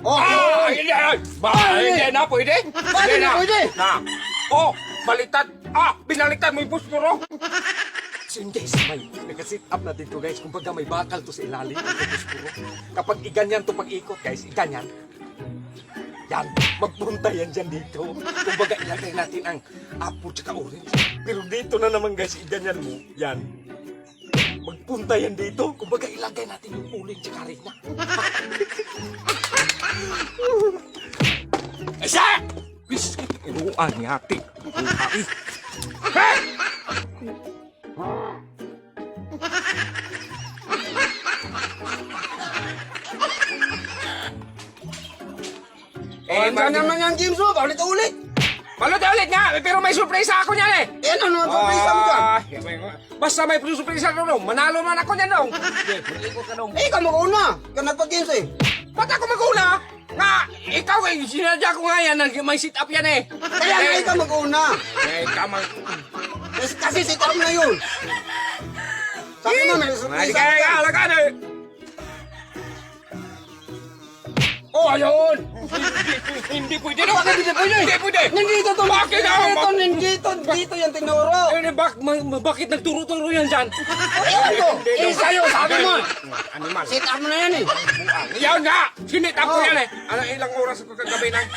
Hindi na, pwede. Bakit hindi pwede? Na. Baliktad. Binaliktad mo yung puspuro. Hindi, may nag-sit up natin to guys. Kumbaga may bakal to sa ilalim ng puspuro. Kapag iganyan to pag-ikot guys, iganyan. Yan, magpunta yan dyan dito. Kumbaga ilagay natin ang apple tsaka orange. Pero dito na naman guys, iganyan mo. Yan. Magpunta yan dito. Kumbaga ilagay natin yung uling tsaka harina. Isa! Biskit, inuan ni hati. Hey! Ano naman yan, James? Ulit-ulit. Ulit nga, pero may surpresa ako niyan eh. Ano ang surprise mo dyan? Basta may surpresa ko nung, manalo man ako niyan nung. Ikot ka nung. Ikaw mag-una. Ikaw nagpag-games eh. Ba't ako mag-una? Nga, ikaw eh, sinadya ko nga yan, may sit up yan eh. Kaya nga ikaw mag-una. Ikaw Kasi sit up na yun. Sabi mo, may surprise Kaya alagaan eh. Ayun. Hindi pwede no. Bakit hindi pwede? Hindi pwede. Nandito to. Bakit ako? Dito yan tinuro. Bakit nagturo-turo yan dyan? Ayun to. Sa'yo, sabi mo. Animal. Sit up mo na yan eh. Yan nga! Sinit up ko yan eh! Ilang oras ko kagabi ng...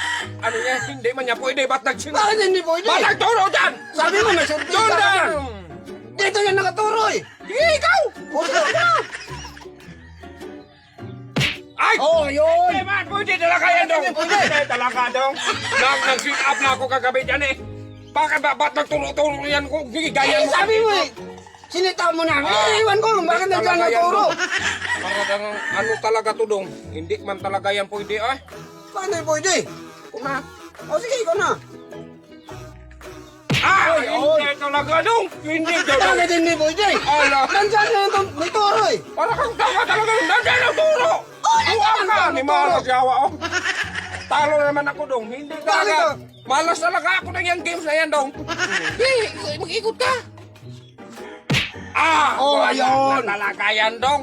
niya, hindi man niya pwede. Ba't nagsinit? Bakit hindi pwede? Ba't nagturo dyan? Sabi mo, may surprise Doon ka na! dyan. Dito yan nakaturo eh. Sige, ikaw! Puso ka. Ay! Ayun. Hindi man, pwede talaga yan dong! Pwede. Pwede talaga dong! Nag-sit up na ako kagabi dyan eh! Bakit ba? Ba't nagturo-turo yan ko? Gaya mo! Sabi mo eh. Sinita mo na. Iiwan ko. Bakit nandiyan naturo? Ano talaga to dong? Hindi man talaga yan pwede ay! Bakit hindi pwede? Kuna! O sige, ikaw na. Hindi talaga dong! Hindi daw dong! Bakit hindi pwede? Ala! Nandiyan na ito. May turo eh. Para kang tama talaga dong! Nandiyan ang turo! nandiyan Uwak ka! ang Ni turo. Malas yawa oh! Talo naman ako dong! Hindi talaga! Bakit? Malas talaga ako ng yung games na yan dong! Mag-ikot ka! Ayun. Talaga yan dong!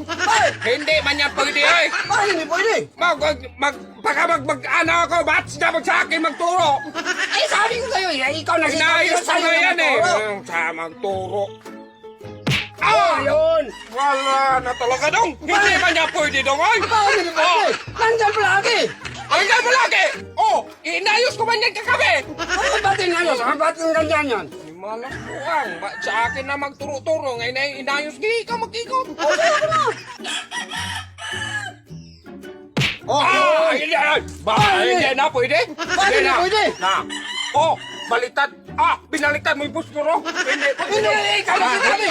Hindi man yan pwede ay! Bakit hindi pwede? Ano ako, ba't dapat sa akin magturo? Sabi ko sa'yo eh. Ikaw na Inayos ko na yan eh! magturo. Sa magturo! Ayun. Wala na talaga dong! Hindi man yan pwede dong ay! Bakit hindi pwede? Nandiyan palagi. Ay, nga mo lagi! Inayos ko man yan kagabi! Ba't inayos? Ba't yung ganyan yan? Malang buwang, sa akin na magturo-turo, ngayon ay inayos, hindi ikaw mag-ikot. Hindi na, pwede? Bakit hindi pwede? Na. Baliktad. Binaliktad mo yung puspuro. Hindi, pwede. Hindi, ikaw na sinabi.